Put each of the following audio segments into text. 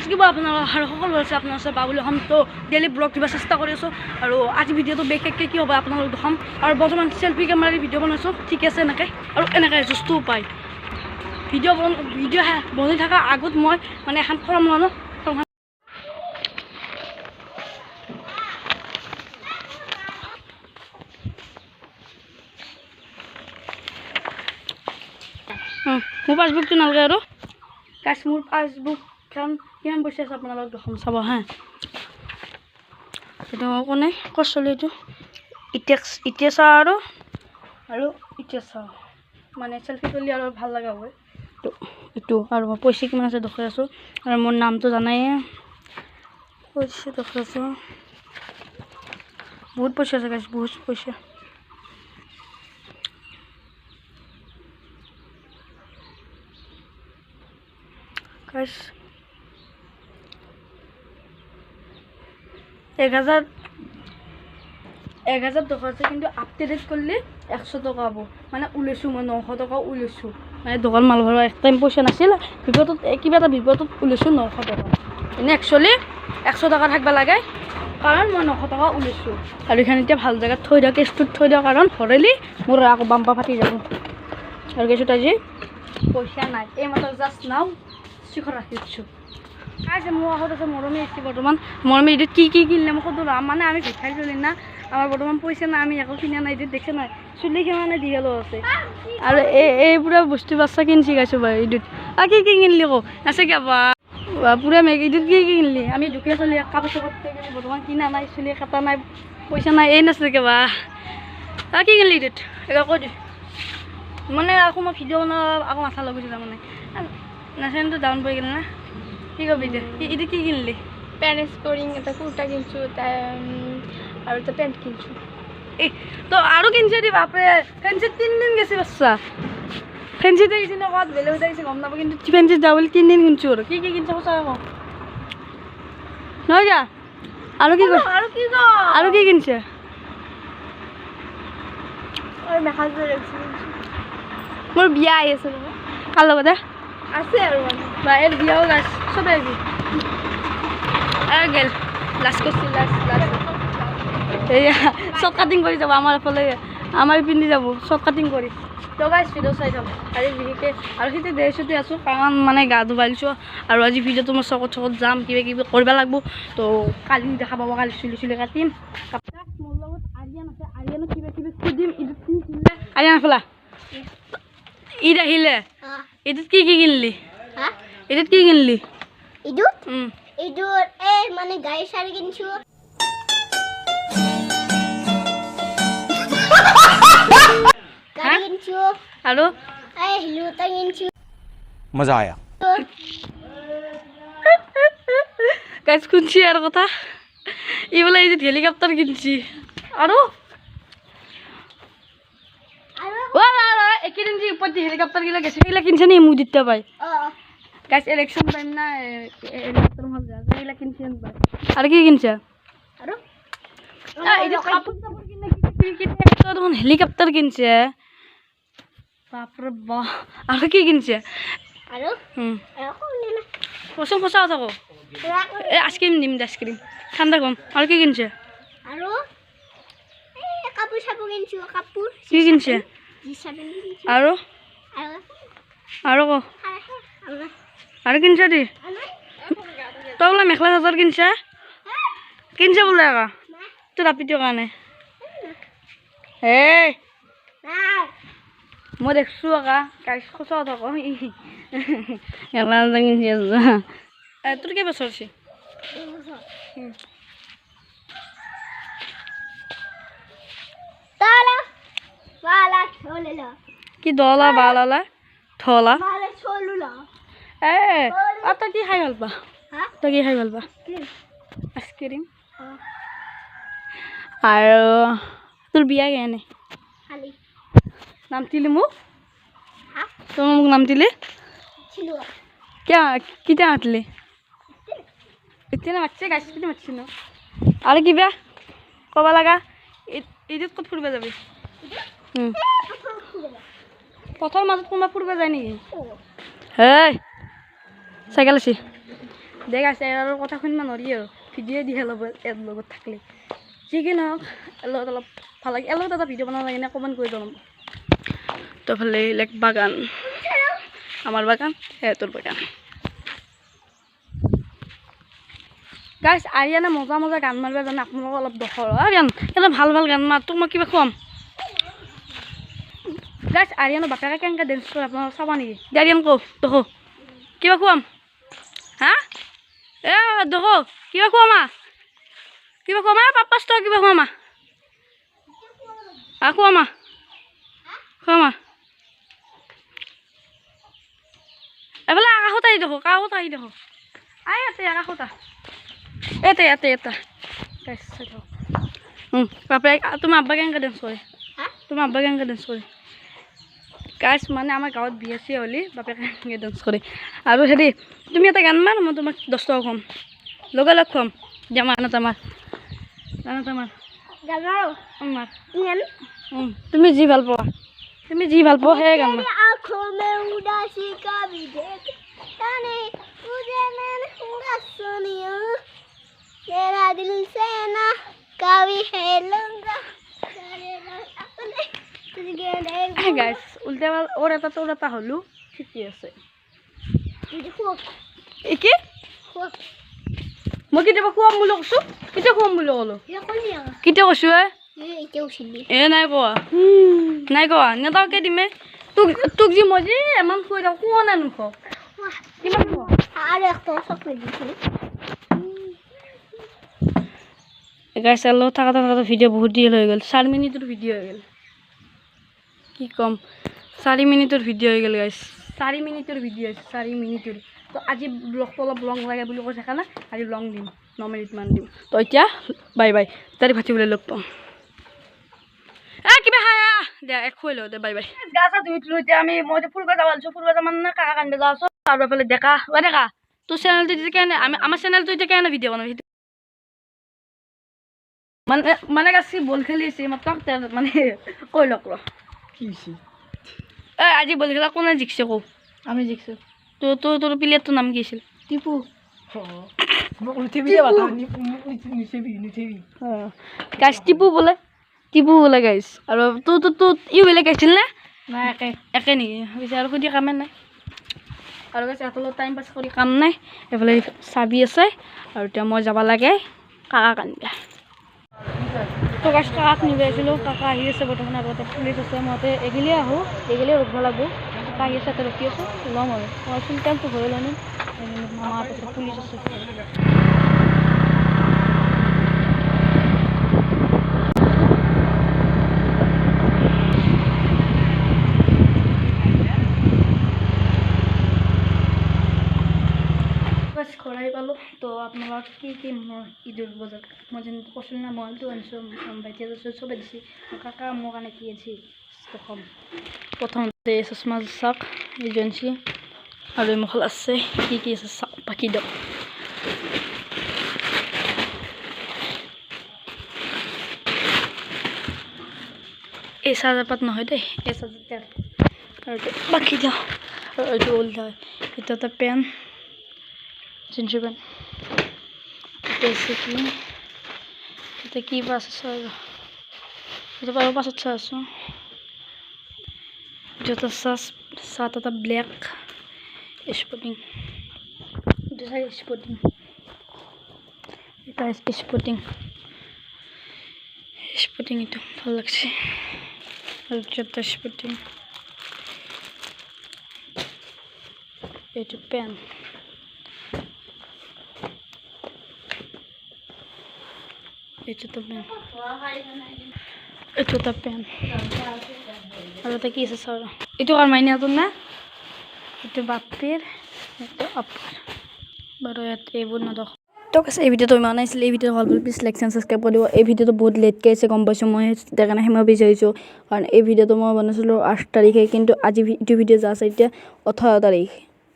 থাকিব আপোনাৰ আৰু সকলো আছে আপোনাৰ ওচৰত বাবুল হ'ম তো ডেইলি ব্লগ দিব চেষ্টা কৰি আছোঁ আৰু আজি ভিডিঅ'টো বিশেষকৈ কি হ'ব আপোনালোক দেখাম আৰু বৰ্তমান চেল্ফি কেমেৰাৰে ভিডিঅ' বনাইছোঁ ঠিক আছে এনেকৈ আৰু এনেকৈ জুচটোও পায় ভিডিঅ' বনাই থকাৰ আগত মই মানে এখন ফৰ্ম লওঁ মোৰ পাছবুকটো নালাগে আৰু গাইছ মোৰ পাছবুকখন কিমান পইচা আছে আপোনালোক দেখাম চাব হা এইটো কোনে ক'ত চলি এইটো এতিয়া চাওঁ আৰু এতিয়া চাওঁ মানে চেল্ফি তুলি আৰু ভাল লগা হয় এইটো আৰু মই পইচা কিমান আছে দেখাই আছোঁ আৰু মোৰ নামটো জানাই পইচা দেখাই আছোঁ বহুত পইচা আছে গাইছ বহুত পইচা গাইছ 1000 টকা আছে কিন্তু আপডেট করলে 100 টাকা হব মানে উলাইছোঁ মই 900 টাকা উলাইছোঁ মানে দোকান মাল ভরা এক টাইম পয়সা নাছিল বিপদত কিবা এটা বিপদত উলাইছোঁ 900 টাকা এনে একচুয়ালি 100 টাকা থাকবা লাগে কারণ মই 900 টাকা উলাইছোঁ আর এখানে এতিয়া ভাল জায়গা থৈ দিও কেষ্টুত থৈ দিও কারণ হরেলি মোর আকৌ বাম্পা ফাটি যাব আর কিছু তাই যে পয়সা নাই এই মাত্র জাস্ট নাও শিখর রাখিছোঁ আজ মোৰ আহত আছে মৰমে আছে বৰ্তমান মৰমে ইডিট কি কিনলে মই কত মানে আমি ভিক্ষাই চলি না আমার বর্তমান পয়সা না আমি একো কিনা নাই দেখছে না চুলি মানে দিয়েলো আছে আর এই পুরা বস্তু বাচ্চা কিনছি গাইছো ভাই ইডিট আর কি কিনলি কো আছে কি পুরা মেঘ ইডিট কি কিনলি আমি দুখিয়া চলি কাপড় চাপড় বর্তমান কিনা নাই চুলি কাটা নাই পয়সা নাই এই নাছিলে কেবা আর কি কিনলি ইডিট এবার কৈ দি মানে আকৌ মই ভিডিঅ' বনাব আকৌ মাথা লগাইছিলাম মানে নাচেনটো ডাউন পৰি গ'ল না কি কবি ইডিট কি কিনলি প্যান্ট স্পোর্টিং এটা কুর্তা কিনছু আর তো প্যান্ট কিনছু তো আরো কিনছে দি বাপরে ফেন্সি 3 দিন গেছে বাচ্চা ফেন্সিতে গেছি না কত বেলে হইতে গেছে গম না কিন্তু ফেন্সি ডাবল 3 দিন কিনছু আর কি কিনছ কথা কও নয় যা আরো কি আরো কি কিনছে আর মেখাজো রেখছি মোর বিয়া আই আছে কাল লগতে আছে আর বা এর বিয়াও গাছ সব আইবি আর গেল লাস্ট করছি লাস্ট এইয়া শর্ট কাটিং করে যাব আমার ফলে আমার পিন্ধি যাব শর্ট কাটিং করে তো গাইছ ভিডিও চাই থাক আৰু বিশেষকৈ আৰু সিতে দেশতে আছোঁ কাৰণ মানে গা ধুবাইছোঁ আৰু আজি ভিডিঅ'টো মই চকত যাম কিবা কিবি কৰিব লাগিব তো কালি দেখা পাব কালি চুলি কাটিম মোৰ লগত আৰিয়ান আছে আৰিয়ানক কিবা কিবি সুধিম ইটোত কি কিনিলে আৰিয়ান ফেলা ঈদ আহিলে ইটোত কি কিনলি ইটোত কি কিনলি ইদুত ইদুত এই মানে গাড়ী শাড়ী কিনছো গাড়ী কিনছো আৰু এই হিলুটা কিনছো मजा आया গাইছ শুনছি আৰ কথা ইবলা এই হেলিকপ্টাৰ কিনছি আৰু একদিন যে উপর হেলিকপ্টার গিলা গেছে এগুলা কিনছে নি মুই দিতে পাই গাইছ ইলেকশন টাইম না হেলিকপ্টার হল যা এগুলা কিনছে ভাই আর কি কিনছে আৰু এই যে কাপড় চাপড় কিনে একটা তখন হেলিকপ্টাৰ কিনছে বাপৰে বাহ আৰ কি কিনছে আৰু কোনে না কসম খসা কথা কো এ আইসক্ৰিম নিম আইসক্ৰিম ঠান্ডা কম আৰ কি কিনছে আৰু এই কাপোৰ চাপোৰ কিনছো কাপোৰ কি কিনছে আৰু আৰু কো আৰু কিনছে দি তই বোলে মেখেলা চাদৰ কিনছে বোলে আকৌ তোৰ ৰাপিটোৰ কাৰণে এই মই দেখছোঁ আকৌ গাড়ী সঁচা কথা কওঁ মেখেলা চাদৰ কিনছে তোৰ কেইবছৰ হৈছে কি দলা বালা থলা তই কি খাই ভাল পা আইসক্রিম আৰু তোৰ বিয়া কেনে নাম দিলি মোক তই মোক নাম দিলি কেতিয়া মাতিলি এতিয়া মাতিছে গাছ কেতিয়া মাতিছি ন আৰু কিবা ক'ব লগা ঈদত ক'ত ফুৰিব যাবি পথৰ মাজত কোনোবা ফুৰিব যায় নেকি হেই চাইকেল আছে দেখ আছে আৰু কথা শুনিব নোৱাৰি আৰু ভিডিঅ' দিহে ল'ব এৰ লগত থাকিলে যি কি নহওক লগত অলপ ভাল লাগে লগত এটা ভিডিঅ' বনাব লাগে নে কমেণ্ট কৰি জনাব তো ভালে লাইক বাগান আমাৰ বাগান সিহঁতৰ বাগান গাইছ আৰিয়ানে মজা মজা গান মাৰিব জানে আপোনালোকক অলপ দখৰ আৰিয়ান এটা ভাল ভাল গান মাৰ তোক মই কিবা খুৱাম গাইছ আৰিয়ানৰ বাপেকে কেনেকৈ ডেন্স কৰে আপোনালোক চাবা নেকি আৰিয়ান কওঁ দেখো কিবা খুৱাম হা এ দেখো কিবা খুৱামা পাপাছ তই কিবা খুৱামা খুৱামা এফালে আকাশত আহি দেখো আই ইয়াতে আকাশত এটা গাইছ চাই থাকক বাপেক তোমাৰ আব্বা কেনেকৈ ডেন্স কৰে গাইছ মানে আমাৰ গাঁৱত বিয়া চিয়া হ'লে বাপেকে কেনেকৈ ডেন্স কৰে আৰু হেৰি তুমি এটা গান মাৰ মই তোমাক 10 টকা খুৱাম লগে লগ খুৱাম জামা তামাৰ মাৰ তুমি যি ভাল পোৱা সেয়ে গান মাৰ तेरा दिल से ना कभी है लूंगा গাইছ উল্টা ওৰ এটা হলো ঠিকই আছে কি মই কেতিয়াবা খুৱাম বুলি কৈছোঁ কেতিয়া খুৱাম বুলি ক'লো কেতিয়া কৈছোঁ এ নাই কোৱা নেতাকে দিমে তোক যি মই যে ইমান খুৱাই থাকোঁ কোৱা নাই নোখোৱা কিমান খোৱা আৰু একটা চকলেট দিছিলোঁ গাইছ লগত থাকা ভিডিঅ' বহুত দেৰি হৈ গ'ল 4 মিনিটৰ ভিডিঅ' হৈ গ'ল কি ক'ম 4 মিনিটৰ ভিডিঅ' হৈ গ'ল গাইছ 4 মিনিটৰ ভিডিঅ' হৈছে 4 মিনিটৰ তো আজি ব্লগটো অলপ লং লাগে বুলি কৈ থকা না আজি লং দিম 9 মিনিটমান দিম তো এতিয়া বাই তাৰি ভাতিবলৈ লগ পাম কিবা দে খুৱাই লওঁ দে বাই গা চা ধুই দিলোঁ এতিয়া মই ফুৰিব যাব আছোঁ মানে কাকা কান্দিব যাওঁ আছোঁ আৰু এফালে ডেকা তোৰ চেনেলটো এতিয়া কেনে আমাৰ চেনেলটো এতিয়া কেনে ভিডিঅ' বনাবি মানে গাছি বল খেলি আছে মাত্ৰ মানে কৈ লওক আজি বল খেলা কোনে জিকিছে কওঁ আমি জিকিছোঁ তোৰ প্লেয়াৰটোৰ নাম কি আছিল টিপু গাইছ টিপু বোলে গাইছ আৰু তোৰ বেলেগ আহিছিল নে নাই একে নেকি পিছে আৰু সুধি কামে নাই আৰু গাইছ এফালে টাইম পাছ কৰি কাম নাই এইফালে চাবি আছে আৰু এতিয়া মই যাব লাগে কাকা কান্দিয়া তো গাছ কাকাক নিব আহিছিলোঁ কাকা আহি আছে বৰ্তমান আৰু এটা পুলিচ আছে মইতে এগিলে ৰখিব লাগিব কাকা আহি আছে তাতে ৰখি আছোঁ ল'ম আৰু মই চিন্তাটো হৈ ল'ম মামাৰ পাছত পুলিচ আছে ঘৰাই পালোঁ তো আপোনালোক কি মোৰ ঈদৰ বজাৰ মই যেন কৈছিলোঁ না মবাইলটো আনিছোঁ ভাইটিয়ে চবে দিছে কাকা মোৰ কাৰণে কি আনিছে কম প্ৰথমতে চশমা চাওক এইযোৰ আনিছে আৰু মখল আছে কি আছে চাওক বাকী দিয়ক এই চাৰ্জাৰপাত নহয় দেই এই চাৰ্জাৰ আৰু বাকী দিয়ক আৰু এইটো ওল্ড হয় এইটো এটা পেন জিন্সৰ পেণ্ট এতিয়া কি পাছ আছে এইটো বাৰু পাছত চাই আছোঁ এইটো এটা চাৰ্ট এটা ব্লেক স্পৰ্টিং এইটো চাই স্পৰ্টিং এটা স্পৰ্টিং এইটো ভাল লাগছে আৰু এটা স্পৰ্টিং এইটো পেণ্ট এইটো এটা পেণ্ট আৰু এটা কি আছে চাওঁ এইটো কাৰ মাইনাটোৰ না এইটো বাপেৰ এইটো আপাৰ বাৰু ইয়াত এইবোৰ নেদেখ তো আছে এই ভিডিঅ'টো ইমান আছিলে এই ভিডিঅ'টো ভাল প্লিজ লাইক এণ্ড ছাবস্ক্ৰাইব কৰি দিব এই ভিডিঅ'টো বহুত লেটকৈ আছে গম পাইছোঁ মই তাৰ কাৰণে মই বিচাৰিছোঁ কাৰণ এই ভিডিঅ'টো মই বনাইছিলোঁ 8 তাৰিখে কিন্তু আজি এইটো ভিডিঅ' যা আছে এতিয়া 18 তাৰিখ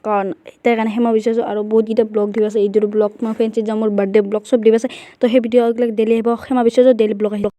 কাৰণ তাৰ কাৰণে মই বিচাৰিছোঁ আৰু বহুতকেইটা ব্লগ দিব আছে এইটোৰ ব্লগ মই ফেঞ্চিত যাম মোৰ বাৰ্থডে ব্লগ চব দিব আছে তো সেই ভিডিঅ'বিলাক ডেইলি আহিব মই বিচাৰিছোঁ ডেইলি ব্লগ আহিব